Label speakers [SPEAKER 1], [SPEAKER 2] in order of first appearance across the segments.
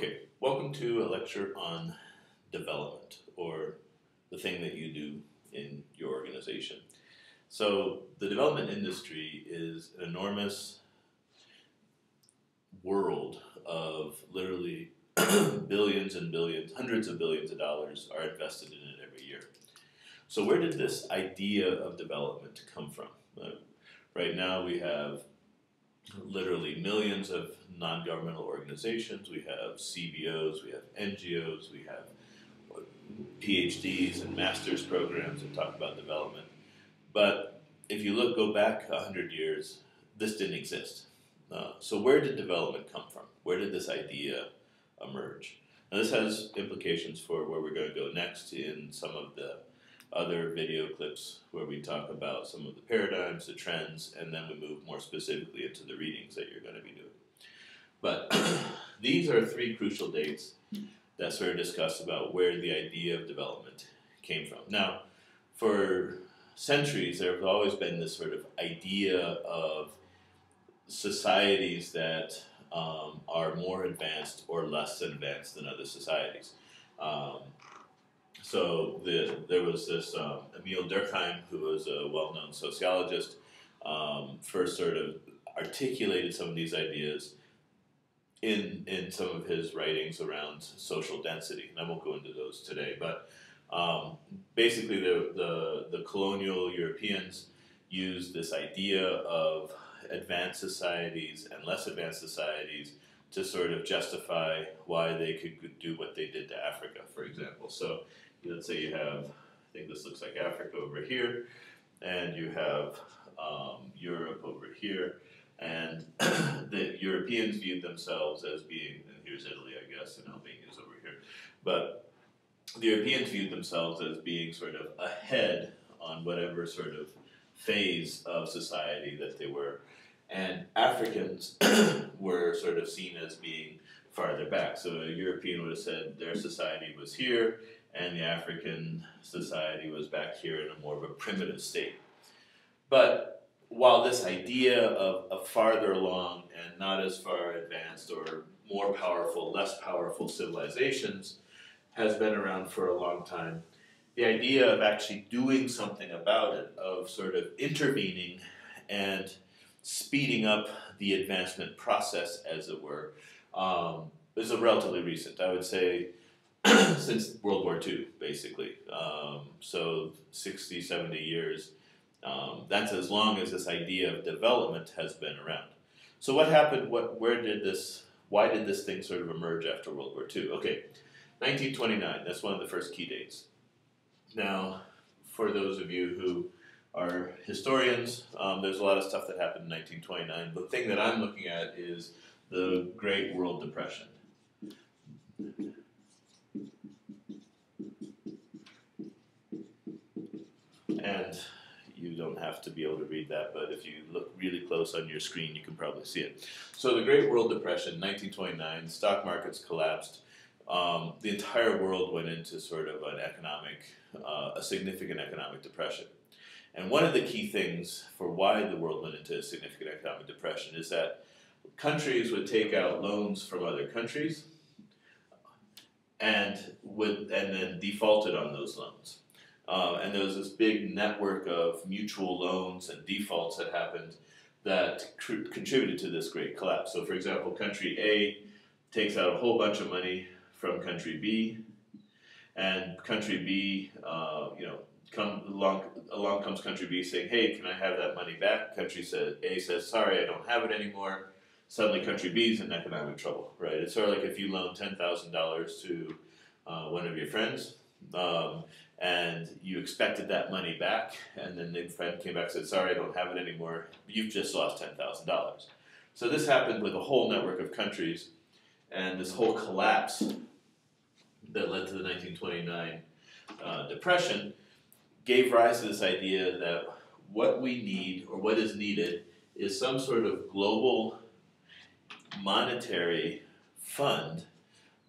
[SPEAKER 1] Okay, welcome to a lecture on development, or the thing that you do in your organization. So the development industry is an enormous world of literally billions and billions, hundreds of billions of dollars are invested in it every year. So where did this idea of development come from? Right now we have literally millions of non-governmental organizations, we have CBOs, we have NGOs, we have PhDs and master's programs that talk about development. But if you go back 100 years, this didn't exist. So where did development come from? Where did this idea emerge? Now this has implications for where we're going to go next in some of the other video clips where we talk about some of the paradigms, the trends, and then we move more specifically into the readings that you're going to be doing. But these are three crucial dates that sort of discuss about where the idea of development came from. Now, for centuries, there has always been this sort of idea of societies that are more advanced or less advanced than other societies. So there was this Emile Durkheim, who was a well-known sociologist, first sort of articulated some of these ideas in some of his writings around social density. And I won't go into those today, but basically the colonial Europeans used this idea of advanced societies and less advanced societies to sort of justify why they could do what they did to Africa, for example. So let's say you have, I think this looks like Africa over here, and you have Europe over here, and the Europeans viewed themselves as being, and here's Italy, I guess, and Albania's over here, but the Europeans viewed themselves as being sort of ahead on whatever sort of phase of society that they were, and Africans were sort of seen as being farther back. So a European would have said their society was here, and the African society was back here in a more of a primitive state. But while this idea of farther along and not as far advanced or more powerful, less powerful civilizations has been around for a long time, the idea of actually doing something about it, of sort of intervening and speeding up the advancement process, as it were, is a relatively recent. I would say since World War II, basically. So 60, 70 years. That's as long as this idea of development has been around. So what happened, why did this thing sort of emerge after World War II? Okay, 1929, that's one of the first key dates. Now, for those of you who are historians, there's a lot of stuff that happened in 1929. The thing that I'm looking at is the Great World Depression. And you don't have to be able to read that, but if you look really close on your screen, you can probably see it. So the Great World Depression, 1929, stock markets collapsed. The entire world went into sort of an a significant economic depression. And one of the key things for why the world went into a significant economic depression is that countries would take out loans from other countries and then defaulted on those loans. And there was this big network of mutual loans and defaults that happened that contributed to this great collapse. So for example, country A takes out a whole bunch of money from country B, and country B, along comes country B saying, hey, can I have that money back? Country A says, sorry, I don't have it anymore. Suddenly country B is in economic trouble, right? It's sort of like if you loan $10,000 to one of your friends, and you expected that money back, and then the friend came back and said, sorry, I don't have it anymore. You've just lost $10,000. So this happened with a whole network of countries, and this whole collapse that led to the 1929 depression gave rise to this idea that what we need, or what is needed, is some sort of global monetary fund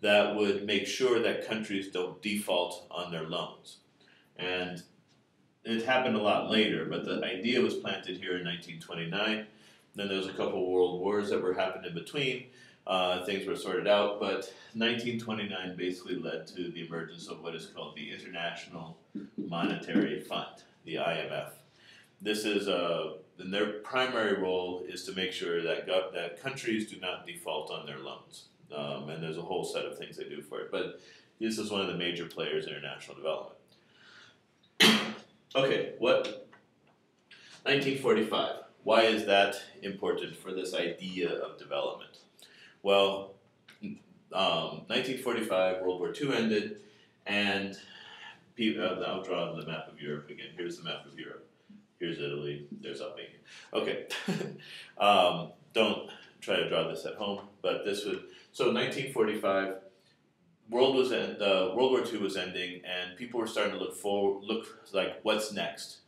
[SPEAKER 1] that would make sure that countries don't default on their loans. And it happened a lot later, but the idea was planted here in 1929. Then there was a couple of world wars that were happening in between. things were sorted out, but 1929 basically led to the emergence of what is called the International Monetary Fund, the IMF. This is and their primary role is to make sure that that countries do not default on their loans, and there's a whole set of things they do for it. But this is one of the major players in international development. Okay, what 1945? Why is that important for this idea of development? Well, 1945, World War II ended, and I'll draw the map of Europe again. Here's the map of Europe. Here's Italy. There's Albania. Okay. Don't try to draw this at home, but this would. So 1945, World War II was ending, and people were starting to look like what's next.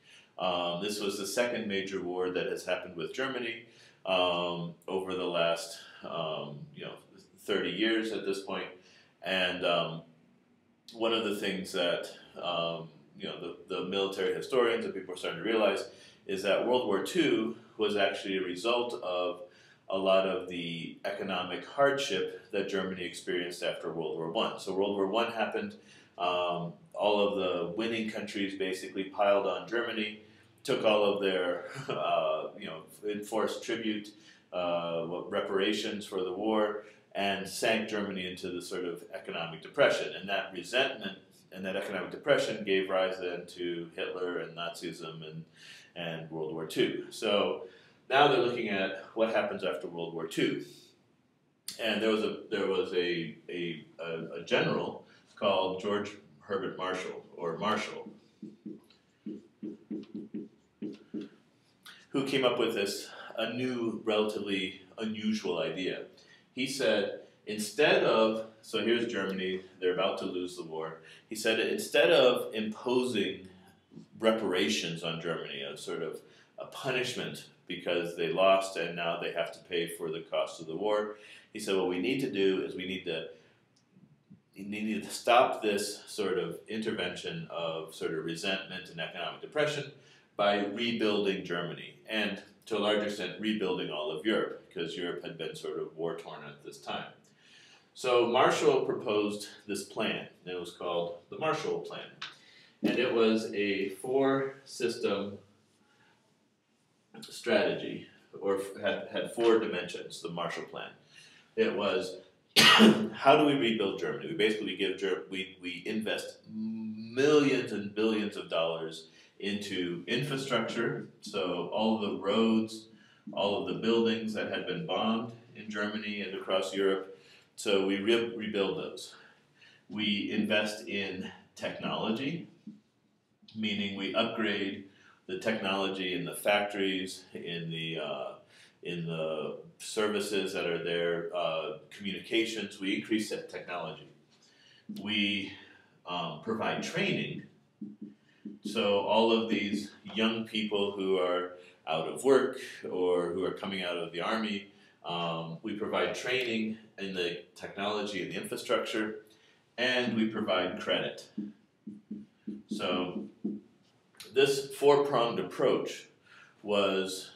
[SPEAKER 1] This was the second major war that has happened with Germany over the last 30 years at this point, and one of the things that the military historians and people are starting to realize is that World War II was actually a result of a lot of the economic hardship that Germany experienced after World War I. So World War I happened. All of the winning countries basically piled on Germany, took all of their enforced tribute, reparations for the war, and sank Germany into the sort of economic depression. And that resentment and that economic depression gave rise then to Hitler and Nazism and World War II. So now they're looking at what happens after World War II. And there was a general called George Herbert Marshall, or Marshall, who came up with a new, relatively unusual idea. He said, so here's Germany, they're about to lose the war. He said, instead of imposing reparations on Germany, a sort of a punishment because they lost and now they have to pay for the cost of the war, he said, what we need to do is we need to stop this sort of intervention of sort of resentment and economic depression by rebuilding Germany, and to a large extent rebuilding all of Europe, because Europe had been sort of war-torn at this time. So Marshall proposed this plan, and it was called the Marshall Plan. And it was a 4-system strategy, or had 4 dimensions, the Marshall Plan. It was, how do we rebuild Germany? We basically we invest millions and billions of dollars into infrastructure, so all of the roads, all of the buildings that had been bombed in Germany and across Europe, so we rebuild those. We invest in technology, meaning we upgrade the technology in the factories, in the services that are there, communications. We increase that technology. We provide training. So all of these young people who are out of work or who are coming out of the army, we provide training in the technology and the infrastructure, and we provide credit. So this 4-pronged approach was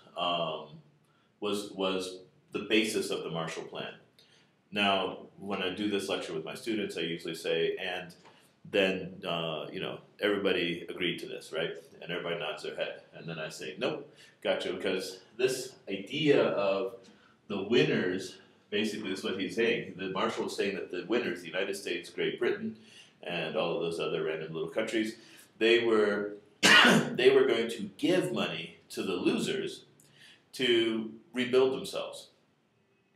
[SPEAKER 1] the basis of the Marshall Plan. Now, when I do this lecture with my students, I usually say, and then, everybody agreed to this, right? And everybody nods their head. And then I say, nope, gotcha, because this idea of the winners, basically is what he's saying. The Marshall was saying that the winners, the United States, Great Britain, and all of those other random little countries, they were going to give money to the losers to rebuild themselves.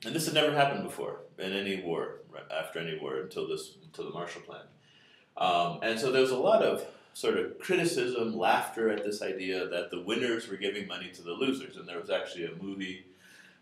[SPEAKER 1] And this had never happened before in any war, after any war, until the Marshall Plan. And so there was a lot of sort of criticism, laughter at this idea that the winners were giving money to the losers. And there was actually a movie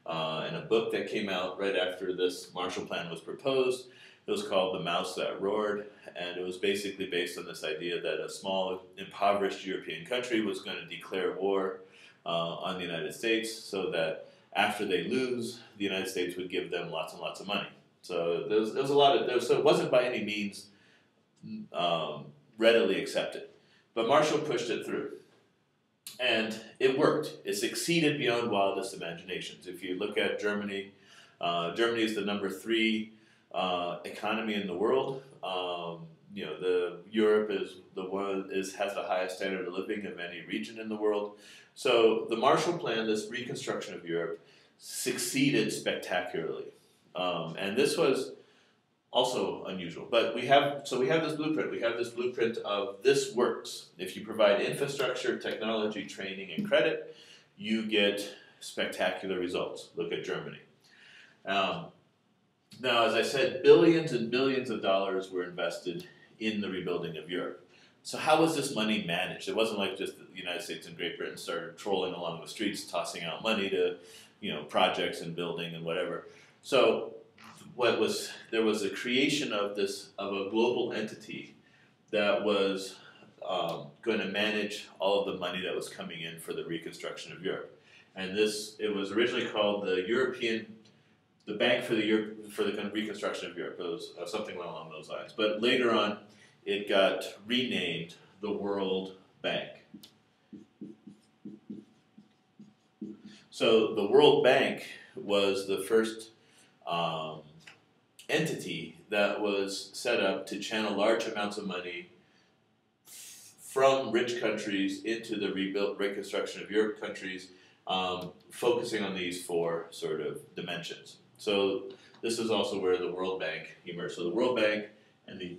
[SPEAKER 1] and a book that came out right after this Marshall Plan was proposed. It was called The Mouse That Roared, and it was basically based on this idea that a small, impoverished European country was going to declare war on the United States so that after they lose, the United States would give them lots and lots of money. So there was a lot of, so it wasn't by any means readily accepted. But Marshall pushed it through. And it worked. It succeeded beyond wildest imaginations. If you look at Germany Germany is the number 3 economy in the world. Europe has the highest standard of living of any region in the world. So the Marshall Plan, this reconstruction of Europe, succeeded spectacularly, and this was also unusual. But we have this blueprint. We have this blueprint of this works. If you provide infrastructure, technology, training, and credit, you get spectacular results. Look at Germany. Now, as I said, billions and billions of dollars were invested in the rebuilding of Europe. So how was this money managed? It wasn't like just the United States and Great Britain started trolling along the streets, tossing out money to, projects and building and whatever. So there was a creation of a global entity that was going to manage all of the money that was coming in for the reconstruction of Europe. And it was originally called the Bank for the Reconstruction of Europe. It was something along those lines. But later on, it got renamed the World Bank. So the World Bank was the first entity that was set up to channel large amounts of money from rich countries into the reconstruction of Europe countries, focusing on these 4 sort of dimensions. So this is also where the World Bank emerged. So the World Bank and the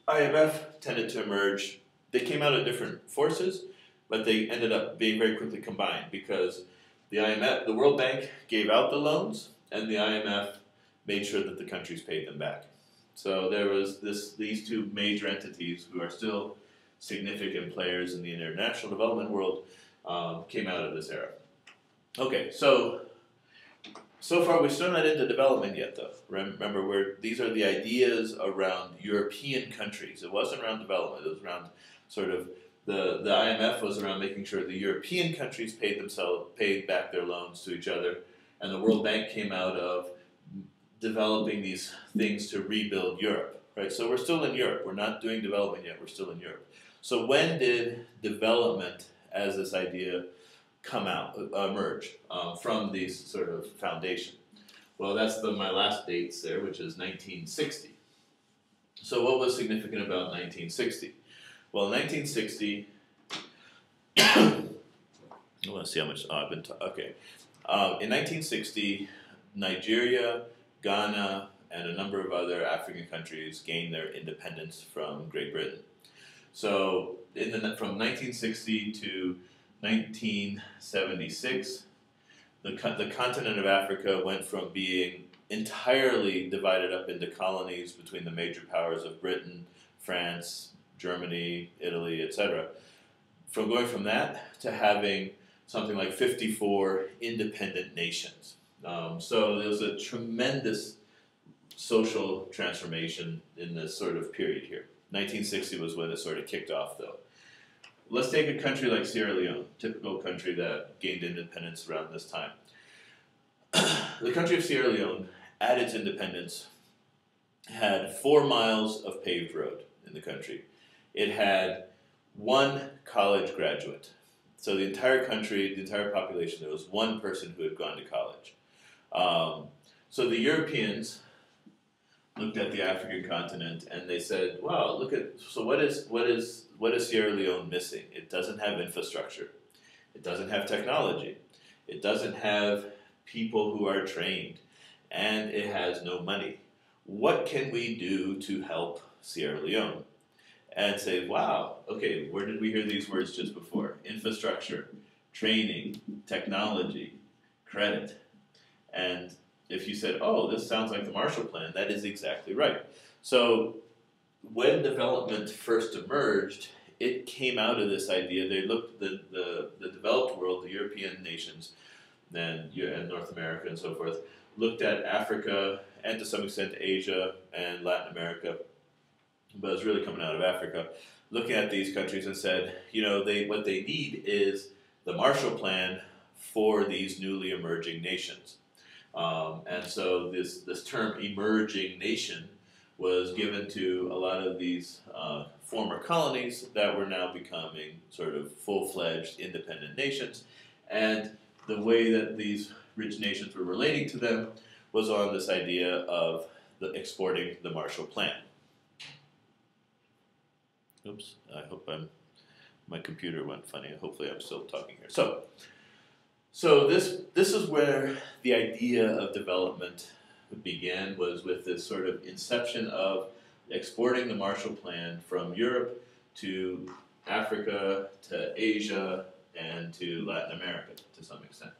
[SPEAKER 1] IMF tended to emerge. They came out of different forces, but they ended up being very quickly combined because the World Bank gave out the loans, and the IMF made sure that the countries paid them back. So there was these 2 major entities who are still significant players in the international development world came out of this era. Okay, so far we're still not into development yet, though. Remember, these are the ideas around European countries. It wasn't around development. It was around sort of the IMF was around making sure the European countries paid back their loans to each other, and the World Bank came out of developing these things to rebuild Europe. Right. So we're still in Europe. We're not doing development yet. We're still in Europe. So when did development as this idea emerge from these sort of foundation? Well, that's my last dates there, which is 1960. So what was significant about 1960? Well, 1960, I want to see how much, I've been okay. In 1960, Nigeria, Ghana, and a number of other African countries gained their independence from Great Britain. So from 1960 to 1976, the continent of Africa went from being entirely divided up into colonies between the major powers of Britain, France, Germany, Italy, etc. Going from that to having something like 54 independent nations. So there was a tremendous social transformation in this sort of period here. 1960 was when it sort of kicked off, though. Let's take a country like Sierra Leone, typical country that gained independence around this time. The country of Sierra Leone, at its independence, had 4 miles of paved road in the country. It had 1 college graduate. So the entire country, the entire population, there was 1 person who had gone to college. So the Europeans looked at the African continent and they said, "Wow, what is Sierra Leone missing? It doesn't have infrastructure. It doesn't have technology. It doesn't have people who are trained, and it has no money. What can we do to help Sierra Leone?" And say, wow, okay, where did we hear these words just before? Infrastructure, training, technology, credit. And if you said, oh, this sounds like the Marshall Plan, that is exactly right. So when development first emerged, it came out of this idea. They looked the developed world, the European nations, and North America and so forth, looked at Africa and to some extent Asia and Latin America, but it's really coming out of Africa, looking at these countries and said, what they need is the Marshall Plan for these newly emerging nations. And so this term emerging nation was given to a lot of these former colonies that were now becoming sort of full-fledged independent nations. And the way that these rich nations were relating to them was on this idea of exporting the Marshall Plan. Oops, I hope my computer went funny. Hopefully I'm still talking here. So this is where the idea of development began, was with this sort of inception of exporting the Marshall Plan from Europe to Africa, to Asia, and to Latin America to some extent.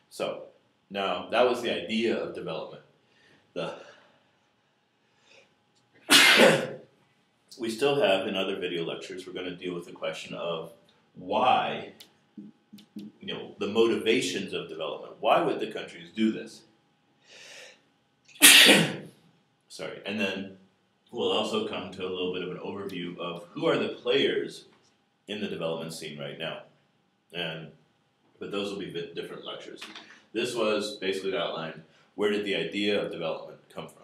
[SPEAKER 1] So now that was the idea of development. We still have, in other video lectures, we're going to deal with the question of why, the motivations of development. Why would the countries do this? Sorry. And then we'll also come to a little bit of an overview of who are the players in the development scene right now. But those will be different lectures. This was basically to outline, where did the idea of development come from?